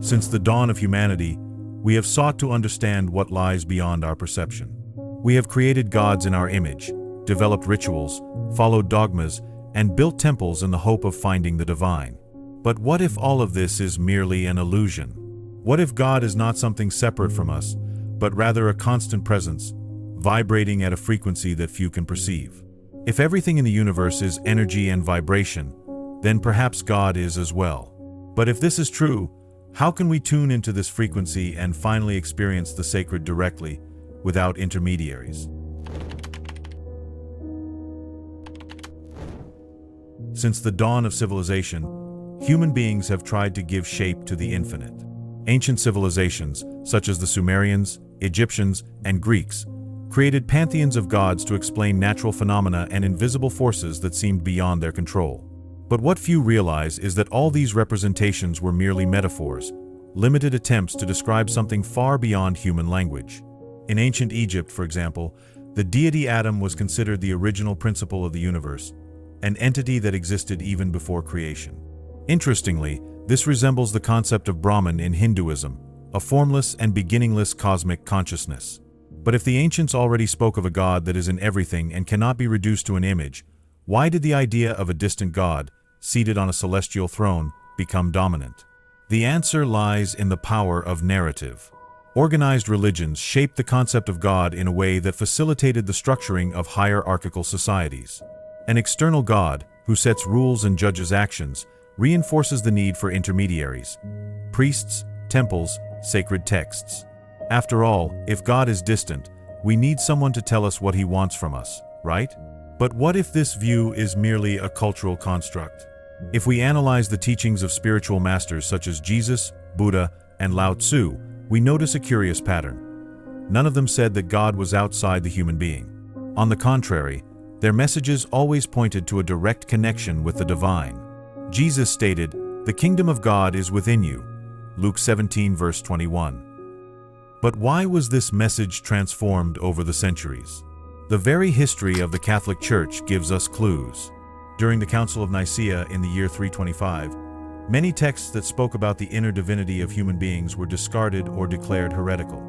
Since the dawn of humanity, we have sought to understand what lies beyond our perception. We have created gods in our image, developed rituals, followed dogmas, and built temples in the hope of finding the divine. But what if all of this is merely an illusion? What if God is not something separate from us, but rather a constant presence, vibrating at a frequency that few can perceive? If everything in the universe is energy and vibration, then perhaps God is as well. But if this is true, how can we tune into this frequency and finally experience the sacred directly, without intermediaries? Since the dawn of civilization, human beings have tried to give shape to the infinite. Ancient civilizations, such as the Sumerians, Egyptians, and Greeks, created pantheons of gods to explain natural phenomena and invisible forces that seemed beyond their control. But what few realize is that all these representations were merely metaphors, limited attempts to describe something far beyond human language. In ancient Egypt, for example, the deity Atum was considered the original principle of the universe, an entity that existed even before creation. Interestingly, this resembles the concept of Brahman in Hinduism, a formless and beginningless cosmic consciousness. But if the ancients already spoke of a god that is in everything and cannot be reduced to an image, why did the idea of a distant god, seated on a celestial throne, become dominant? The answer lies in the power of narrative. Organized religions shaped the concept of God in a way that facilitated the structuring of hierarchical societies. An external God, who sets rules and judges actions, reinforces the need for intermediaries: priests, temples, sacred texts. After all, if God is distant, we need someone to tell us what he wants from us, right? But what if this view is merely a cultural construct? If we analyze the teachings of spiritual masters such as Jesus, Buddha, and Lao Tzu, we notice a curious pattern. None of them said that God was outside the human being. On the contrary, their messages always pointed to a direct connection with the divine. Jesus stated, "The kingdom of God is within you," Luke 17 verse 21. But why was this message transformed over the centuries? The very history of the Catholic Church gives us clues. During the Council of Nicaea in the year 325, many texts that spoke about the inner divinity of human beings were discarded or declared heretical.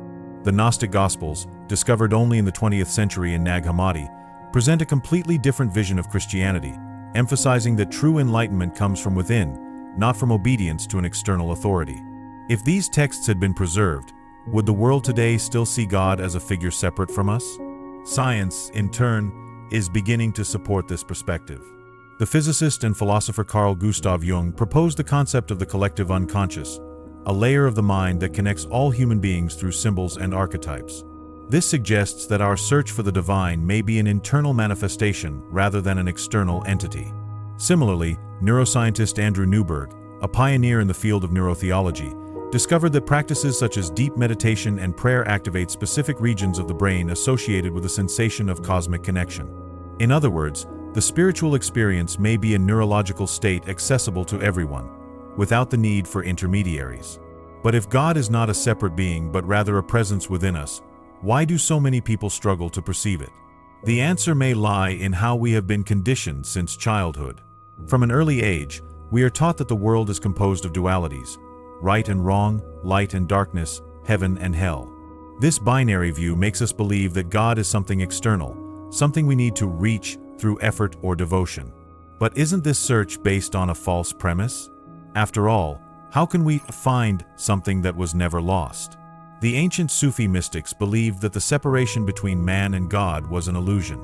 The Gnostic Gospels, discovered only in the 20th century in Nag Hammadi, present a completely different vision of Christianity, emphasizing that true enlightenment comes from within, not from obedience to an external authority. If these texts had been preserved, would the world today still see God as a figure separate from us? Science, in turn, is beginning to support this perspective. The physicist and philosopher Carl Gustav Jung proposed the concept of the collective unconscious, a layer of the mind that connects all human beings through symbols and archetypes. This suggests that our search for the divine may be an internal manifestation rather than an external entity. Similarly, neuroscientist Andrew Newberg, a pioneer in the field of neurotheology, discovered that practices such as deep meditation and prayer activate specific regions of the brain associated with a sensation of cosmic connection. In other words, the spiritual experience may be a neurological state accessible to everyone, without the need for intermediaries. But if God is not a separate being but rather a presence within us, why do so many people struggle to perceive it? The answer may lie in how we have been conditioned since childhood. From an early age, we are taught that the world is composed of dualities: right and wrong, light and darkness, heaven and hell. This binary view makes us believe that God is something external, something we need to reach through effort or devotion. But isn't this search based on a false premise? After all, how can we find something that was never lost? The ancient Sufi mystics believed that the separation between man and God was an illusion.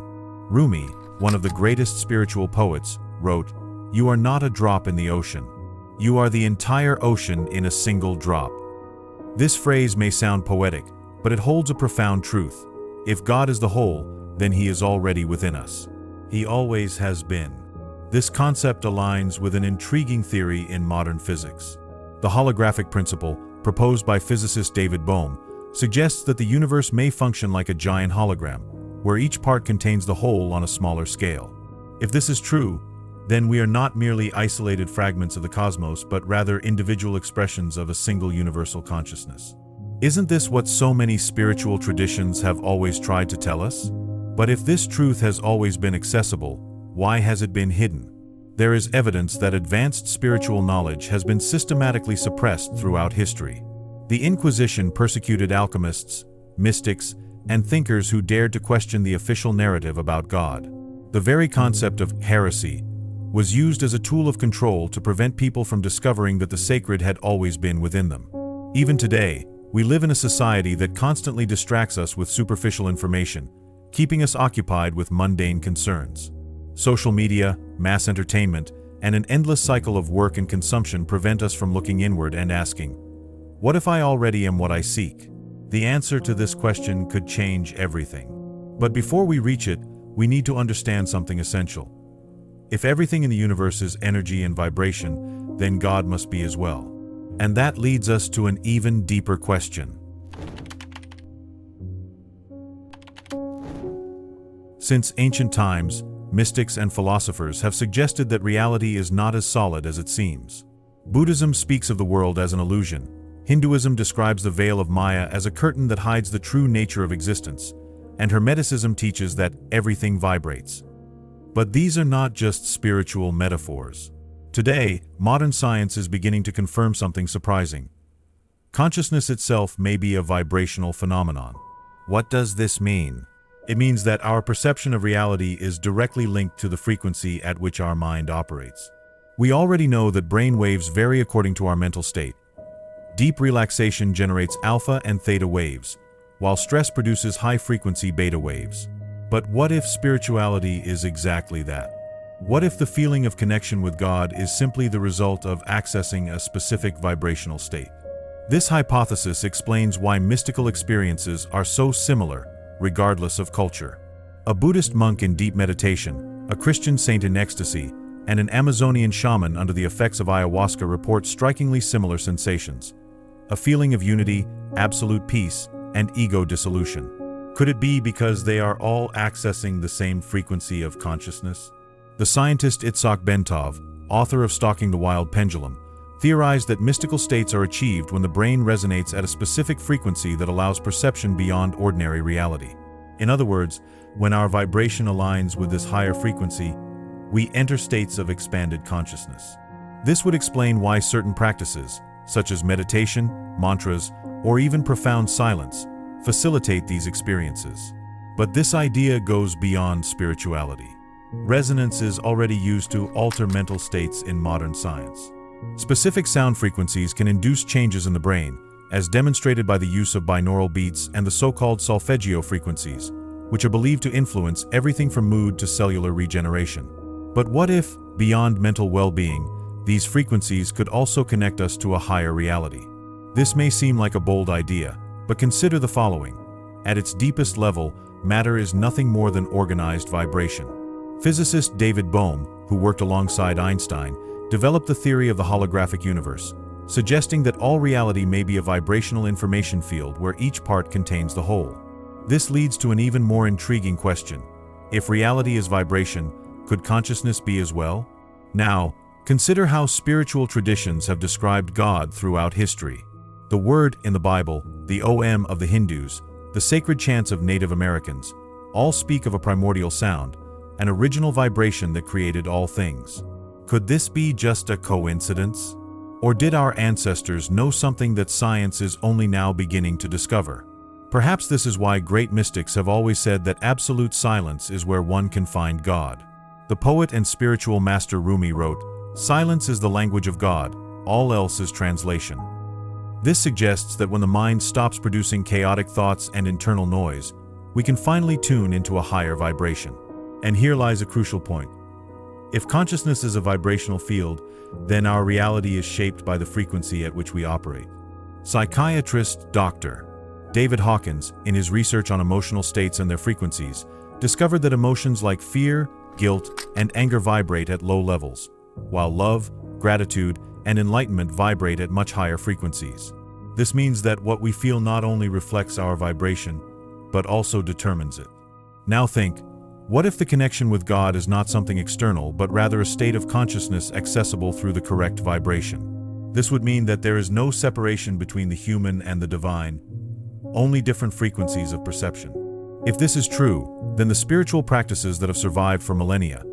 Rumi, one of the greatest spiritual poets, wrote, "You are not a drop in the ocean. You are the entire ocean in a single drop." This phrase may sound poetic, but it holds a profound truth. If God is the whole, then He is already within us. He always has been. This concept aligns with an intriguing theory in modern physics. The holographic principle, proposed by physicist David Bohm, suggests that the universe may function like a giant hologram, where each part contains the whole on a smaller scale. If this is true, then we are not merely isolated fragments of the cosmos, but rather individual expressions of a single universal consciousness. Isn't this what so many spiritual traditions have always tried to tell us? But if this truth has always been accessible, why has it been hidden? There is evidence that advanced spiritual knowledge has been systematically suppressed throughout history. The Inquisition persecuted alchemists, mystics, and thinkers who dared to question the official narrative about God. The very concept of heresy was used as a tool of control to prevent people from discovering that the sacred had always been within them. Even today, we live in a society that constantly distracts us with superficial information, keeping us occupied with mundane concerns. Social media, mass entertainment, and an endless cycle of work and consumption prevent us from looking inward and asking, "What if I already am what I seek?" The answer to this question could change everything. But before we reach it, we need to understand something essential. If everything in the universe is energy and vibration, then God must be as well. And that leads us to an even deeper question. Since ancient times, mystics and philosophers have suggested that reality is not as solid as it seems. Buddhism speaks of the world as an illusion. Hinduism describes the veil of Maya as a curtain that hides the true nature of existence, and Hermeticism teaches that everything vibrates. But these are not just spiritual metaphors. Today, modern science is beginning to confirm something surprising. Consciousness itself may be a vibrational phenomenon. What does this mean? It means that our perception of reality is directly linked to the frequency at which our mind operates. We already know that brain waves vary according to our mental state. Deep relaxation generates alpha and theta waves, while stress produces high-frequency beta waves. But what if spirituality is exactly that? What if the feeling of connection with God is simply the result of accessing a specific vibrational state? This hypothesis explains why mystical experiences are so similar, regardless of culture. A Buddhist monk in deep meditation, a Christian saint in ecstasy, and an Amazonian shaman under the effects of ayahuasca report strikingly similar sensations. A feeling of unity, absolute peace, and ego dissolution. Could it be because they are all accessing the same frequency of consciousness? The scientist Itzhak Bentov, author of Stalking the Wild Pendulum, theorized that mystical states are achieved when the brain resonates at a specific frequency that allows perception beyond ordinary reality. In other words, when our vibration aligns with this higher frequency, we enter states of expanded consciousness. This would explain why certain practices, such as meditation, mantras, or even profound silence, facilitate these experiences. But this idea goes beyond spirituality. Resonance is already used to alter mental states in modern science. Specific sound frequencies can induce changes in the brain, as demonstrated by the use of binaural beats and the so-called solfeggio frequencies, which are believed to influence everything from mood to cellular regeneration. But what if, beyond mental well-being, these frequencies could also connect us to a higher reality? This may seem like a bold idea, but consider the following. At its deepest level, matter is nothing more than organized vibration. Physicist David Bohm, who worked alongside Einstein, developed the theory of the holographic universe, suggesting that all reality may be a vibrational information field where each part contains the whole. This leads to an even more intriguing question. If reality is vibration, could consciousness be as well? Now, consider how spiritual traditions have described God throughout history. The word in the Bible, the Om of the Hindus, the sacred chants of Native Americans, all speak of a primordial sound, an original vibration that created all things. Could this be just a coincidence? Or did our ancestors know something that science is only now beginning to discover? Perhaps this is why great mystics have always said that absolute silence is where one can find God. The poet and spiritual master Rumi wrote, "Silence is the language of God, all else is translation." This suggests that when the mind stops producing chaotic thoughts and internal noise, we can finally tune into a higher vibration. And here lies a crucial point. If consciousness is a vibrational field, then our reality is shaped by the frequency at which we operate. Psychiatrist Dr. David Hawkins, in his research on emotional states and their frequencies, discovered that emotions like fear, guilt, and anger vibrate at low levels, while love, gratitude, and enlightenment vibrate at much higher frequencies. This means that what we feel not only reflects our vibration, but also determines it. Now think, what if the connection with God is not something external, but rather a state of consciousness accessible through the correct vibration? This would mean that there is no separation between the human and the divine, only different frequencies of perception. If this is true, then the spiritual practices that have survived for millennia,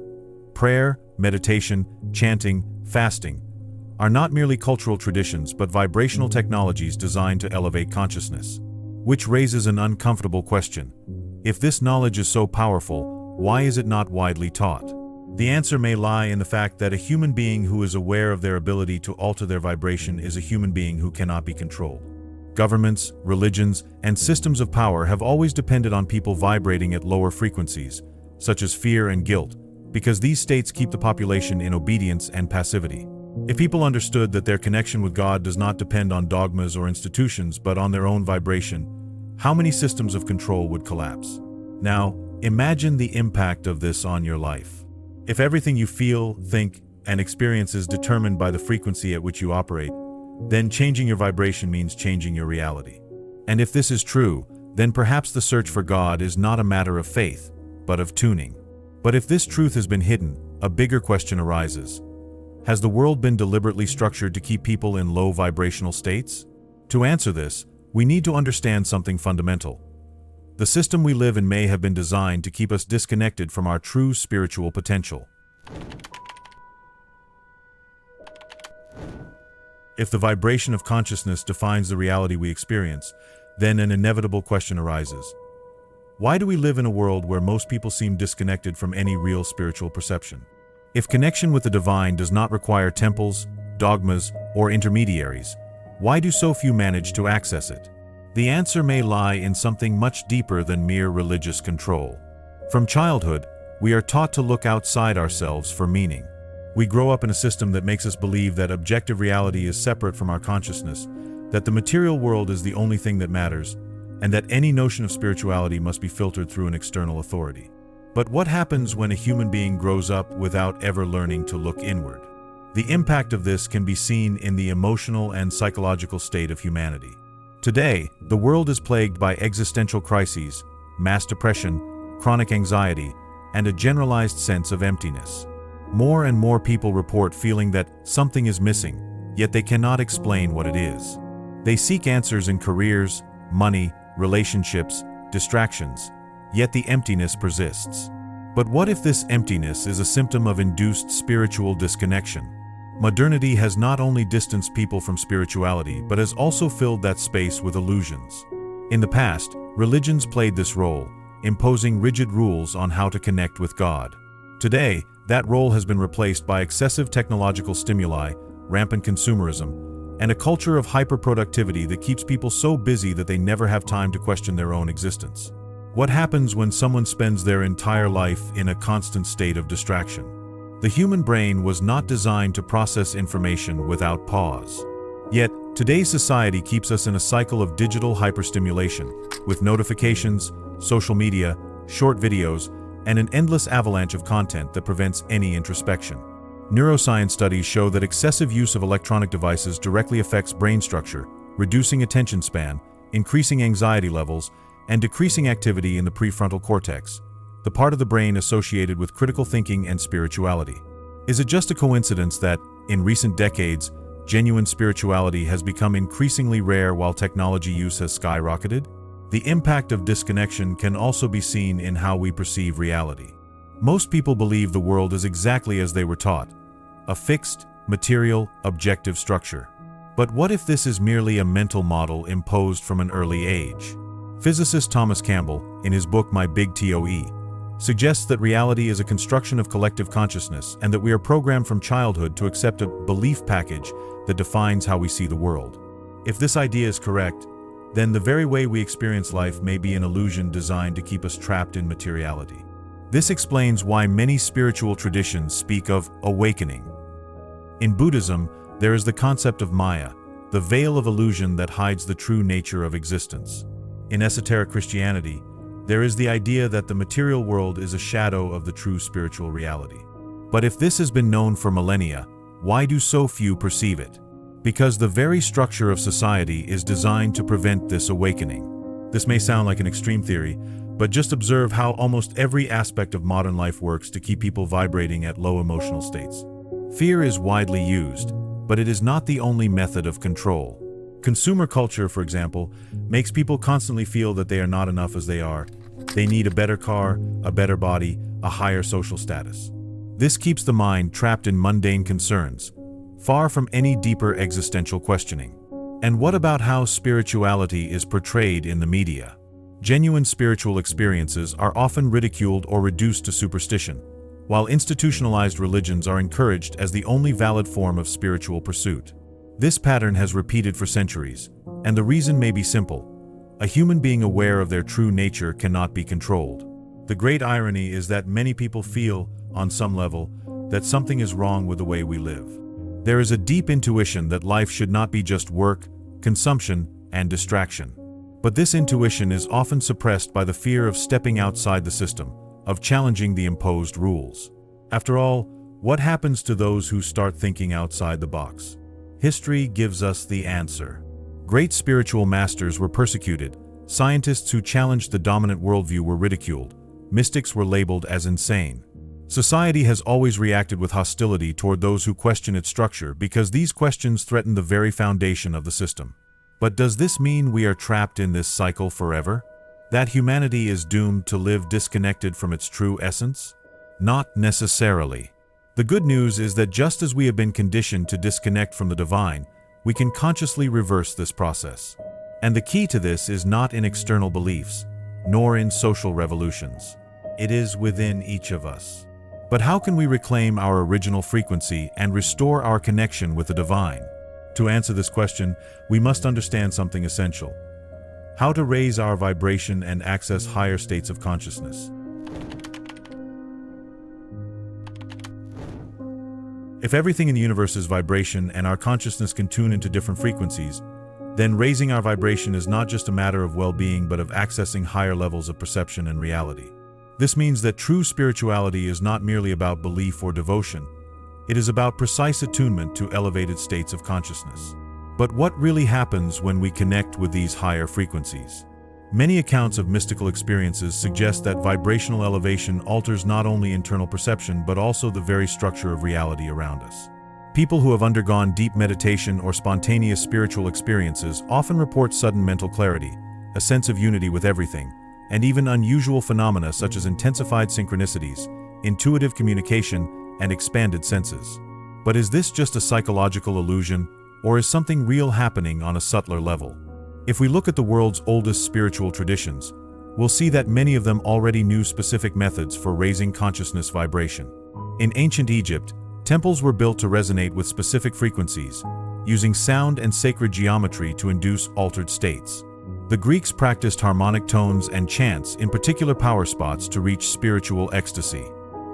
prayer, meditation, chanting, fasting are not merely cultural traditions but vibrational technologies designed to elevate consciousness. Which raises an uncomfortable question. If this knowledge is so powerful, why is it not widely taught? The answer may lie in the fact that a human being who is aware of their ability to alter their vibration is a human being who cannot be controlled. Governments, religions, and systems of power have always depended on people vibrating at lower frequencies, such as fear and guilt, because these states keep the population in obedience and passivity. If people understood that their connection with God does not depend on dogmas or institutions but on their own vibration, how many systems of control would collapse? Now, imagine the impact of this on your life. If everything you feel, think, and experience is determined by the frequency at which you operate, then changing your vibration means changing your reality. And if this is true, then perhaps the search for God is not a matter of faith, but of tuning. But if this truth has been hidden, a bigger question arises. Has the world been deliberately structured to keep people in low vibrational states? To answer this, we need to understand something fundamental. The system we live in may have been designed to keep us disconnected from our true spiritual potential. If the vibration of consciousness defines the reality we experience, then an inevitable question arises. Why do we live in a world where most people seem disconnected from any real spiritual perception? If connection with the divine does not require temples, dogmas, or intermediaries, why do so few manage to access it? The answer may lie in something much deeper than mere religious control. From childhood, we are taught to look outside ourselves for meaning. We grow up in a system that makes us believe that objective reality is separate from our consciousness, that the material world is the only thing that matters, and that any notion of spirituality must be filtered through an external authority. But what happens when a human being grows up without ever learning to look inward? The impact of this can be seen in the emotional and psychological state of humanity. Today, the world is plagued by existential crises, mass depression, chronic anxiety, and a generalized sense of emptiness. More and more people report feeling that something is missing, yet they cannot explain what it is. They seek answers in careers, money, relationships, distractions, yet the emptiness persists. But what if this emptiness is a symptom of induced spiritual disconnection? Modernity has not only distanced people from spirituality, but has also filled that space with illusions. In the past, religions played this role, imposing rigid rules on how to connect with God. Today, that role has been replaced by excessive technological stimuli, rampant consumerism, and a culture of hyperproductivity that keeps people so busy that they never have time to question their own existence. What happens when someone spends their entire life in a constant state of distraction? The human brain was not designed to process information without pause. Yet, today's society keeps us in a cycle of digital hyperstimulation, with notifications, social media, short videos, and an endless avalanche of content that prevents any introspection. Neuroscience studies show that excessive use of electronic devices directly affects brain structure, reducing attention span, increasing anxiety levels, and decreasing activity in the prefrontal cortex, the part of the brain associated with critical thinking and spirituality. Is it just a coincidence that, in recent decades, genuine spirituality has become increasingly rare while technology use has skyrocketed? The impact of disconnection can also be seen in how we perceive reality. Most people believe the world is exactly as they were taught, a fixed, material, objective structure. But what if this is merely a mental model imposed from an early age? Physicist Thomas Campbell, in his book My Big TOE, suggests that reality is a construction of collective consciousness and that we are programmed from childhood to accept a belief package that defines how we see the world. If this idea is correct, then the very way we experience life may be an illusion designed to keep us trapped in materiality. This explains why many spiritual traditions speak of awakening. In Buddhism, there is the concept of Maya, the veil of illusion that hides the true nature of existence. In esoteric Christianity, there is the idea that the material world is a shadow of the true spiritual reality. But if this has been known for millennia, why do so few perceive it? Because the very structure of society is designed to prevent this awakening. This may sound like an extreme theory, but just observe how almost every aspect of modern life works to keep people vibrating at low emotional states. Fear is widely used, but it is not the only method of control. Consumer culture, for example, makes people constantly feel that they are not enough as they are. They need a better car, a better body, a higher social status. This keeps the mind trapped in mundane concerns, far from any deeper existential questioning. And what about how spirituality is portrayed in the media? Genuine spiritual experiences are often ridiculed or reduced to superstition, while institutionalized religions are encouraged as the only valid form of spiritual pursuit. This pattern has repeated for centuries, and the reason may be simple. A human being aware of their true nature cannot be controlled. The great irony is that many people feel, on some level, that something is wrong with the way we live. There is a deep intuition that life should not be just work, consumption, and distraction. But this intuition is often suppressed by the fear of stepping outside the system, of challenging the imposed rules. After all, what happens to those who start thinking outside the box? History gives us the answer. Great spiritual masters were persecuted, scientists who challenged the dominant worldview were ridiculed, mystics were labeled as insane. Society has always reacted with hostility toward those who question its structure because these questions threaten the very foundation of the system. But does this mean we are trapped in this cycle forever? That humanity is doomed to live disconnected from its true essence? Not necessarily. The good news is that just as we have been conditioned to disconnect from the divine, we can consciously reverse this process. And the key to this is not in external beliefs, nor in social revolutions. It is within each of us. But how can we reclaim our original frequency and restore our connection with the divine? To answer this question, we must understand something essential: how to raise our vibration and access higher states of consciousness. If everything in the universe is vibration and our consciousness can tune into different frequencies, then raising our vibration is not just a matter of well-being but of accessing higher levels of perception and reality. This means that true spirituality is not merely about belief or devotion. It is about precise attunement to elevated states of consciousness. But what really happens when we connect with these higher frequencies? Many accounts of mystical experiences suggest that vibrational elevation alters not only internal perception but also the very structure of reality around us. People who have undergone deep meditation or spontaneous spiritual experiences often report sudden mental clarity, a sense of unity with everything, and even unusual phenomena such as intensified synchronicities, intuitive communication, and expanded senses. But is this just a psychological illusion, or is something real happening on a subtler level? If we look at the world's oldest spiritual traditions, we'll see that many of them already knew specific methods for raising consciousness vibration. In ancient Egypt, temples were built to resonate with specific frequencies, using sound and sacred geometry to induce altered states. The Greeks practiced harmonic tones and chants in particular power spots to reach spiritual ecstasy.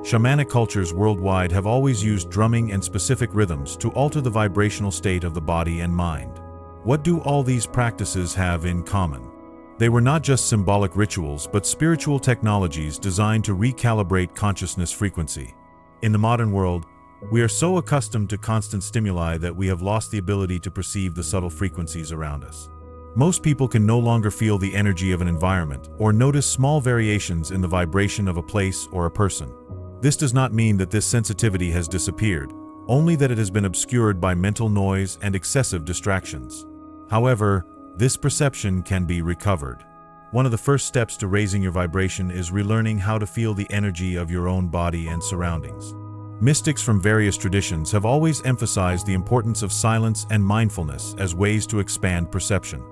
Shamanic cultures worldwide have always used drumming and specific rhythms to alter the vibrational state of the body and mind. What do all these practices have in common? They were not just symbolic rituals, but spiritual technologies designed to recalibrate consciousness frequency. In the modern world, we are so accustomed to constant stimuli that we have lost the ability to perceive the subtle frequencies around us. Most people can no longer feel the energy of an environment or notice small variations in the vibration of a place or a person. This does not mean that this sensitivity has disappeared, only that it has been obscured by mental noise and excessive distractions. However, this perception can be recovered. One of the first steps to raising your vibration is relearning how to feel the energy of your own body and surroundings. Mystics from various traditions have always emphasized the importance of silence and mindfulness as ways to expand perception.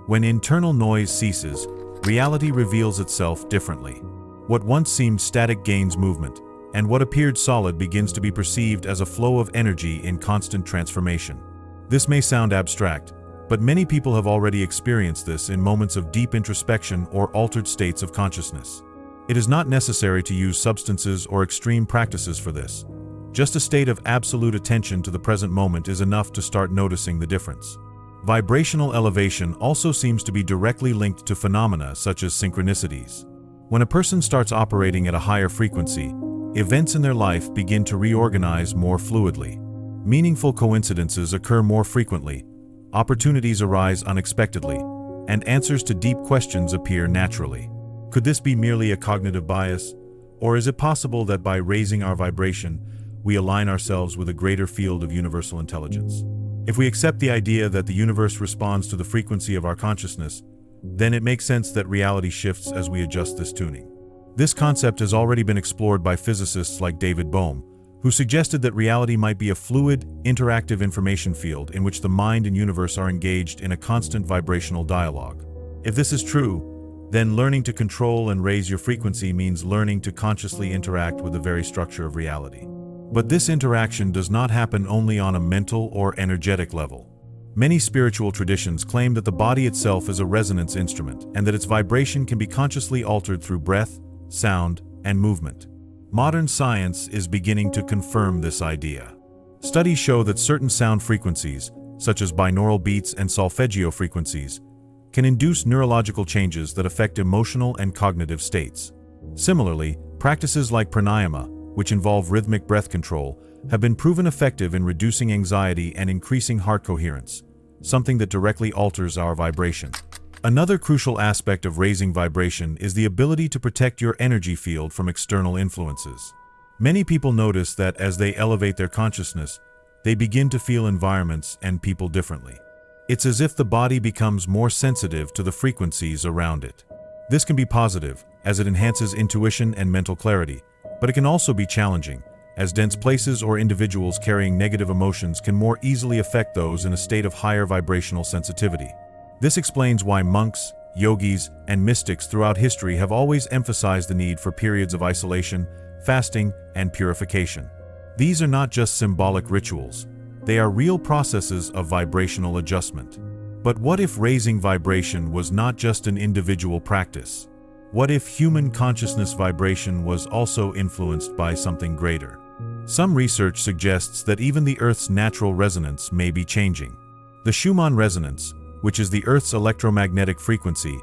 When internal noise ceases, reality reveals itself differently. What once seemed static gains movement, and what appeared solid begins to be perceived as a flow of energy in constant transformation. This may sound abstract, but many people have already experienced this in moments of deep introspection or altered states of consciousness. It is not necessary to use substances or extreme practices for this. Just a state of absolute attention to the present moment is enough to start noticing the difference. Vibrational elevation also seems to be directly linked to phenomena such as synchronicities. When a person starts operating at a higher frequency, events in their life begin to reorganize more fluidly. Meaningful coincidences occur more frequently, opportunities arise unexpectedly, and answers to deep questions appear naturally. Could this be merely a cognitive bias, or is it possible that by raising our vibration, we align ourselves with a greater field of universal intelligence? If we accept the idea that the universe responds to the frequency of our consciousness, then it makes sense that reality shifts as we adjust this tuning. This concept has already been explored by physicists like David Bohm, who suggested that reality might be a fluid, interactive information field in which the mind and universe are engaged in a constant vibrational dialogue. If this is true, then learning to control and raise your frequency means learning to consciously interact with the very structure of reality. But this interaction does not happen only on a mental or energetic level. Many spiritual traditions claim that the body itself is a resonance instrument and that its vibration can be consciously altered through breath, sound, and movement. Modern science is beginning to confirm this idea. Studies show that certain sound frequencies, such as binaural beats and solfeggio frequencies, can induce neurological changes that affect emotional and cognitive states. Similarly, practices like pranayama, which involve rhythmic breath control, have been proven effective in reducing anxiety and increasing heart coherence, something that directly alters our vibration. Another crucial aspect of raising vibration is the ability to protect your energy field from external influences. Many people notice that as they elevate their consciousness, they begin to feel environments and people differently. It's as if the body becomes more sensitive to the frequencies around it. This can be positive, as it enhances intuition and mental clarity, but it can also be challenging, as dense places or individuals carrying negative emotions can more easily affect those in a state of higher vibrational sensitivity. This explains why monks, yogis, and mystics throughout history have always emphasized the need for periods of isolation, fasting, and purification. These are not just symbolic rituals, they are real processes of vibrational adjustment. But what if raising vibration was not just an individual practice? What if human consciousness vibration was also influenced by something greater? Some research suggests that even the Earth's natural resonance may be changing. The Schumann resonance, which is the Earth's electromagnetic frequency,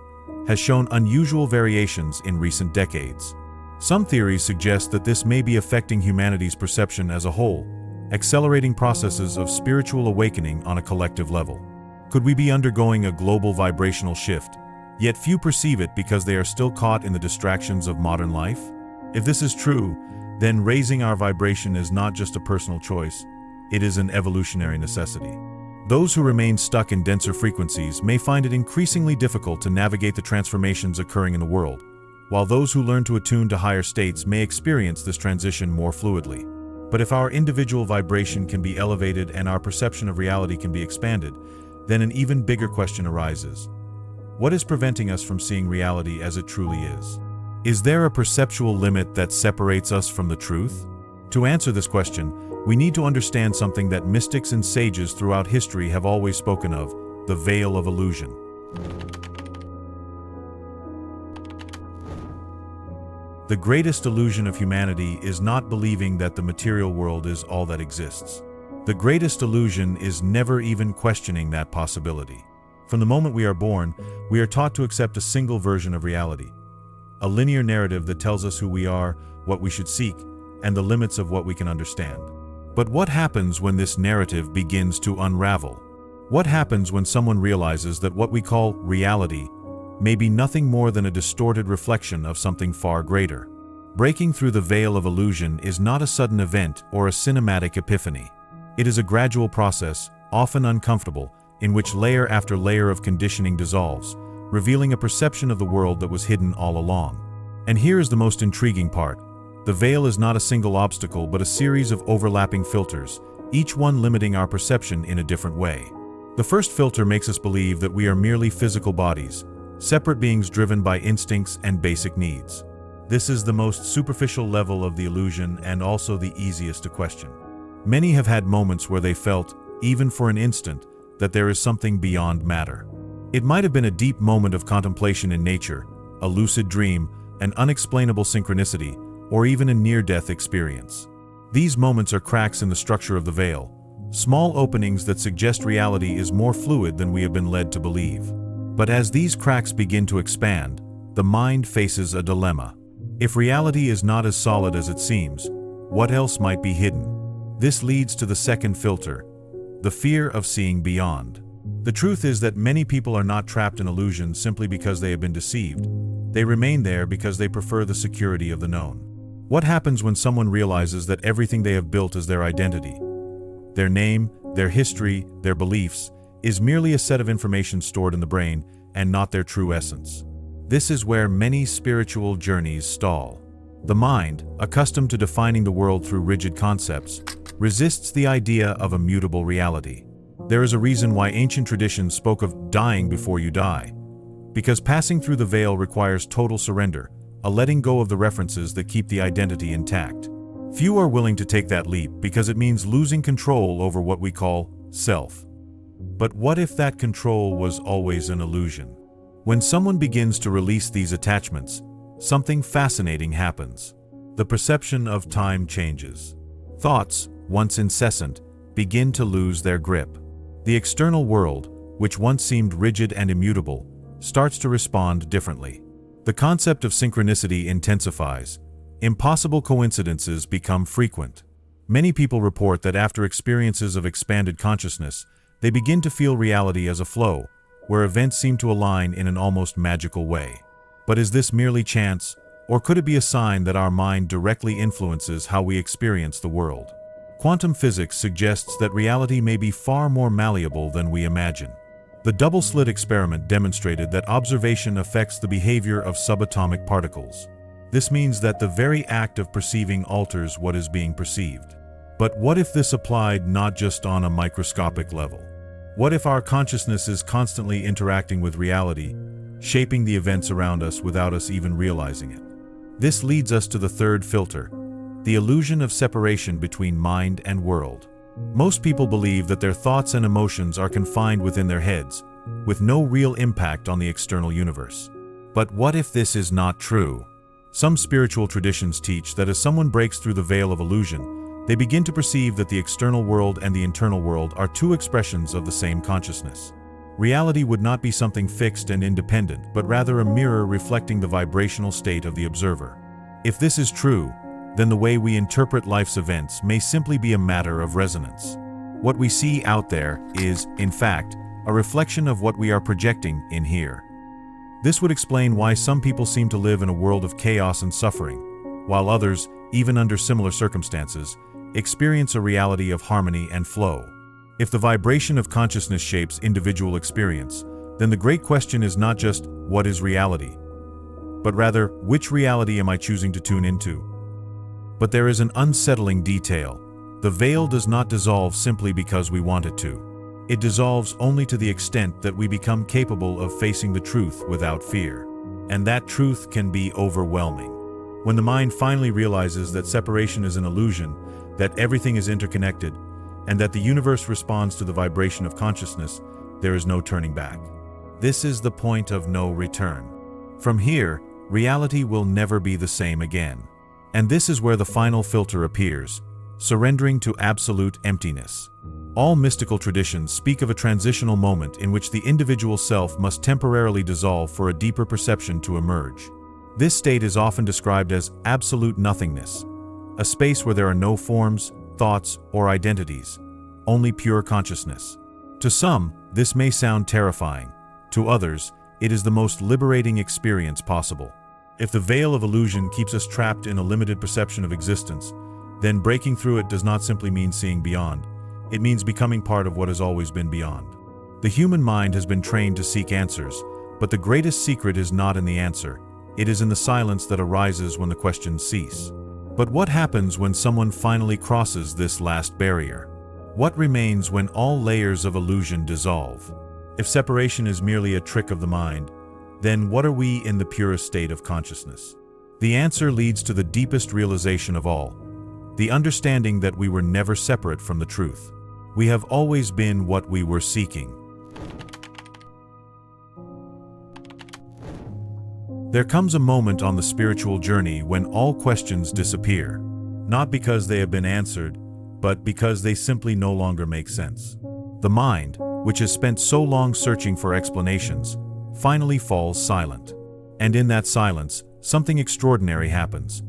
has shown unusual variations in recent decades. Some theories suggest that this may be affecting humanity's perception as a whole, accelerating processes of spiritual awakening on a collective level. Could we be undergoing a global vibrational shift, yet few perceive it because they are still caught in the distractions of modern life? If this is true, then raising our vibration is not just a personal choice, it is an evolutionary necessity. Those who remain stuck in denser frequencies may find it increasingly difficult to navigate the transformations occurring in the world, while those who learn to attune to higher states may experience this transition more fluidly. But if our individual vibration can be elevated and our perception of reality can be expanded, then an even bigger question arises. What is preventing us from seeing reality as it truly is? Is there a perceptual limit that separates us from the truth? To answer this question, we need to understand something that mystics and sages throughout history have always spoken of: the veil of illusion. The greatest illusion of humanity is not believing that the material world is all that exists. The greatest illusion is never even questioning that possibility. From the moment we are born, we are taught to accept a single version of reality, a linear narrative that tells us who we are, what we should seek, and the limits of what we can understand. But what happens when this narrative begins to unravel? What happens when someone realizes that what we call reality may be nothing more than a distorted reflection of something far greater? Breaking through the veil of illusion is not a sudden event or a cinematic epiphany. It is a gradual process, often uncomfortable, in which layer after layer of conditioning dissolves, revealing a perception of the world that was hidden all along. And here is the most intriguing part. The veil is not a single obstacle but a series of overlapping filters, each one limiting our perception in a different way. The first filter makes us believe that we are merely physical bodies, separate beings driven by instincts and basic needs. This is the most superficial level of the illusion and also the easiest to question. Many have had moments where they felt, even for an instant, that there is something beyond matter. It might have been a deep moment of contemplation in nature, a lucid dream, an unexplainable synchronicity, or even a near-death experience. These moments are cracks in the structure of the veil, small openings that suggest reality is more fluid than we have been led to believe. But as these cracks begin to expand, the mind faces a dilemma. If reality is not as solid as it seems, what else might be hidden? This leads to the second filter, the fear of seeing beyond. The truth is that many people are not trapped in illusions simply because they have been deceived. They remain there because they prefer the security of the known. What happens when someone realizes that everything they have built as their identity, their name, their history, their beliefs, is merely a set of information stored in the brain and not their true essence? This is where many spiritual journeys stall. The mind, accustomed to defining the world through rigid concepts, resists the idea of a mutable reality. There is a reason why ancient traditions spoke of dying before you die. Because passing through the veil requires total surrender, a letting go of the references that keep the identity intact. Few are willing to take that leap because it means losing control over what we call self. But what if that control was always an illusion? When someone begins to release these attachments, something fascinating happens. The perception of time changes. Thoughts, once incessant, begin to lose their grip. The external world, which once seemed rigid and immutable, starts to respond differently. The concept of synchronicity intensifies. Impossible coincidences become frequent. Many people report that after experiences of expanded consciousness, they begin to feel reality as a flow, where events seem to align in an almost magical way. But is this merely chance, or could it be a sign that our mind directly influences how we experience the world? Quantum physics suggests that reality may be far more malleable than we imagine. The double-slit experiment demonstrated that observation affects the behavior of subatomic particles. This means that the very act of perceiving alters what is being perceived. But what if this applied not just on a microscopic level? What if our consciousness is constantly interacting with reality, shaping the events around us without us even realizing it? This leads us to the third filter, the illusion of separation between mind and world. Most people believe that their thoughts and emotions are confined within their heads, with no real impact on the external universe. But what if this is not true? Some spiritual traditions teach that as someone breaks through the veil of illusion, they begin to perceive that the external world and the internal world are two expressions of the same consciousness. Reality would not be something fixed and independent, but rather a mirror reflecting the vibrational state of the observer. If this is true, then the way we interpret life's events may simply be a matter of resonance. What we see out there is, in fact, a reflection of what we are projecting in here. This would explain why some people seem to live in a world of chaos and suffering, while others, even under similar circumstances, experience a reality of harmony and flow. If the vibration of consciousness shapes individual experience, then the great question is not just, what is reality? But rather, which reality am I choosing to tune into? But there is an unsettling detail. The veil does not dissolve simply because we want it to. It dissolves only to the extent that we become capable of facing the truth without fear. And that truth can be overwhelming. When the mind finally realizes that separation is an illusion, that everything is interconnected, and that the universe responds to the vibration of consciousness, there is no turning back. This is the point of no return. From here, reality will never be the same again. And this is where the final filter appears, surrendering to absolute emptiness. All mystical traditions speak of a transitional moment in which the individual self must temporarily dissolve for a deeper perception to emerge. This state is often described as absolute nothingness, a space where there are no forms, thoughts, or identities, only pure consciousness. To some, this may sound terrifying. To others, it is the most liberating experience possible. If the veil of illusion keeps us trapped in a limited perception of existence, then breaking through it does not simply mean seeing beyond. It means becoming part of what has always been beyond. The human mind has been trained to seek answers, but the greatest secret is not in the answer. It is in the silence that arises when the questions cease. But what happens when someone finally crosses this last barrier? What remains when all layers of illusion dissolve? If separation is merely a trick of the mind, then what are we in the purest state of consciousness? The answer leads to the deepest realization of all, the understanding that we were never separate from the truth. We have always been what we were seeking. There comes a moment on the spiritual journey when all questions disappear, not because they have been answered, but because they simply no longer make sense. The mind, which has spent so long searching for explanations, finally falls silent. And in that silence, something extraordinary happens.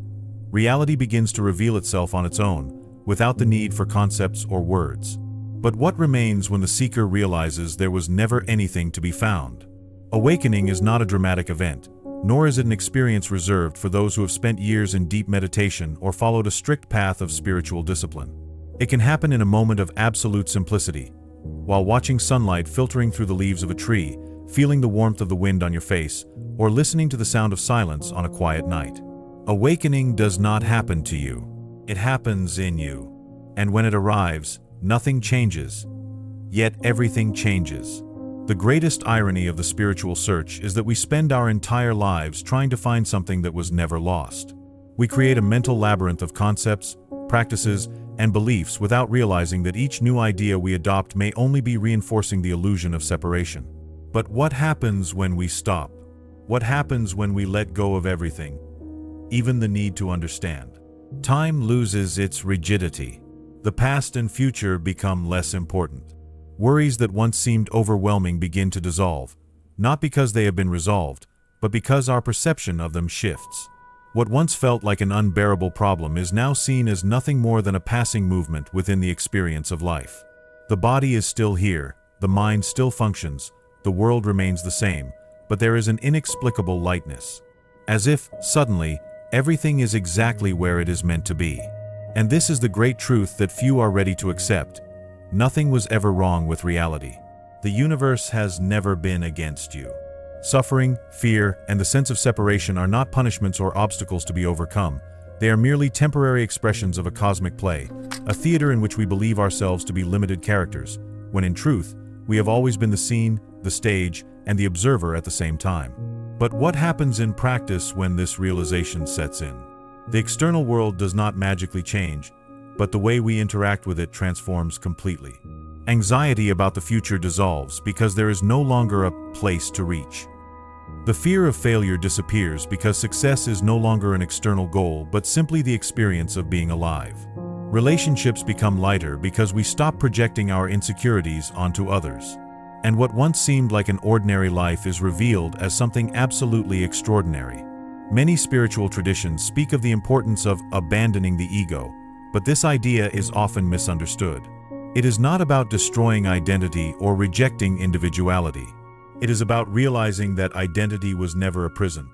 Reality begins to reveal itself on its own, without the need for concepts or words. But what remains when the seeker realizes there was never anything to be found? Awakening is not a dramatic event, nor is it an experience reserved for those who have spent years in deep meditation or followed a strict path of spiritual discipline. It can happen in a moment of absolute simplicity, while watching sunlight filtering through the leaves of a tree, feeling the warmth of the wind on your face, or listening to the sound of silence on a quiet night. Awakening does not happen to you. It happens in you. And when it arrives, nothing changes. Yet everything changes. The greatest irony of the spiritual search is that we spend our entire lives trying to find something that was never lost. We create a mental labyrinth of concepts, practices, and beliefs without realizing that each new idea we adopt may only be reinforcing the illusion of separation. But what happens when we stop? What happens when we let go of everything, even the need to understand? Time loses its rigidity. The past and future become less important. Worries that once seemed overwhelming begin to dissolve, not because they have been resolved, but because our perception of them shifts. What once felt like an unbearable problem is now seen as nothing more than a passing movement within the experience of life. The body is still here, the mind still functions, the world remains the same, but there is an inexplicable lightness. As if, suddenly, everything is exactly where it is meant to be. And this is the great truth that few are ready to accept. Nothing was ever wrong with reality. The universe has never been against you. Suffering, fear, and the sense of separation are not punishments or obstacles to be overcome. They are merely temporary expressions of a cosmic play, a theater in which we believe ourselves to be limited characters, when in truth, we have always been the scene, the stage, and the observer at the same time. But what happens in practice when this realization sets in? The external world does not magically change, but the way we interact with it transforms completely. Anxiety about the future dissolves because there is no longer a place to reach. The fear of failure disappears because success is no longer an external goal but simply the experience of being alive. Relationships become lighter because we stop projecting our insecurities onto others. And what once seemed like an ordinary life is revealed as something absolutely extraordinary. Many spiritual traditions speak of the importance of abandoning the ego, but this idea is often misunderstood. It is not about destroying identity or rejecting individuality. It is about realizing that identity was never a prison,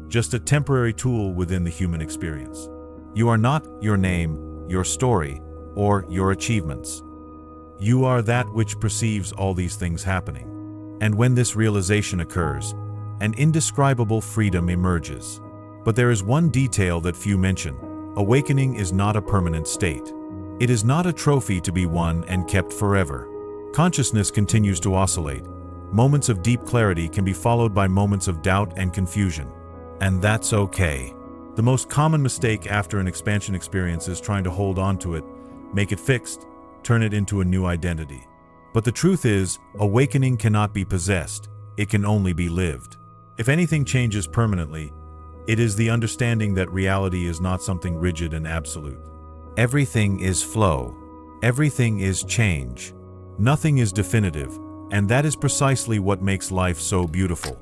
just a temporary tool within the human experience. You are not your name, your story, or your achievements. You are that which perceives all these things happening. And when this realization occurs, an indescribable freedom emerges. But there is one detail that few mention. Awakening is not a permanent state. It is not a trophy to be won and kept forever. Consciousness continues to oscillate. Moments of deep clarity can be followed by moments of doubt and confusion. And that's okay. The most common mistake after an expansion experience is trying to hold on to it, make it fixed, turn it into a new identity. But the truth is, awakening cannot be possessed. It can only be lived. If anything changes permanently, it is the understanding that reality is not something rigid and absolute. Everything is flow. Everything is change. Nothing is definitive, and that is precisely what makes life so beautiful.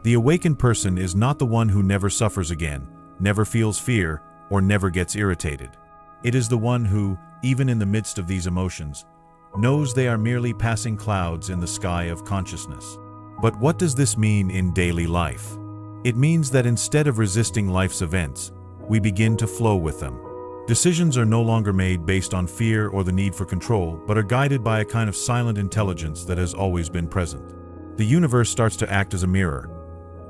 The awakened person is not the one who never suffers again, never feels fear, or never gets irritated. It is the one who, even in the midst of these emotions, knows they are merely passing clouds in the sky of consciousness. But what does this mean in daily life? It means that instead of resisting life's events, we begin to flow with them. Decisions are no longer made based on fear or the need for control, but are guided by a kind of silent intelligence that has always been present. The universe starts to act as a mirror.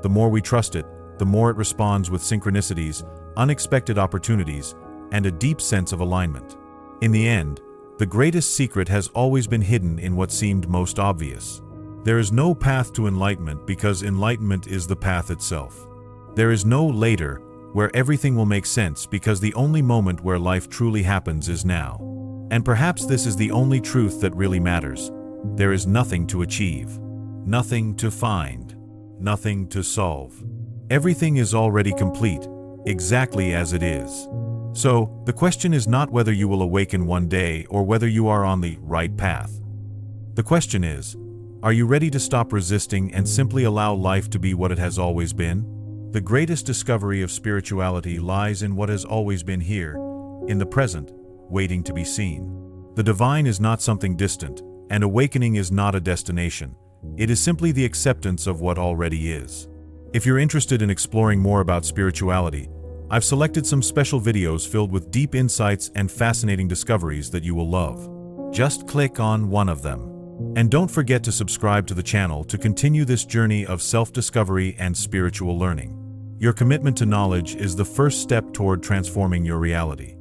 The more we trust it, the more it responds with synchronicities, unexpected opportunities, and a deep sense of alignment. In the end, the greatest secret has always been hidden in what seemed most obvious. There is no path to enlightenment because enlightenment is the path itself. There is no later, where everything will make sense because the only moment where life truly happens is now. And perhaps this is the only truth that really matters. There is nothing to achieve, nothing to find, nothing to solve. Everything is already complete, exactly as it is. So, the question is not whether you will awaken one day or whether you are on the right path. The question is, are you ready to stop resisting and simply allow life to be what it has always been? The greatest discovery of spirituality lies in what has always been here, in the present, waiting to be seen. The divine is not something distant, and awakening is not a destination. It is simply the acceptance of what already is. If you're interested in exploring more about spirituality, I've selected some special videos filled with deep insights and fascinating discoveries that you will love. Just click on one of them. And don't forget to subscribe to the channel to continue this journey of self-discovery and spiritual learning. Your commitment to knowledge is the first step toward transforming your reality.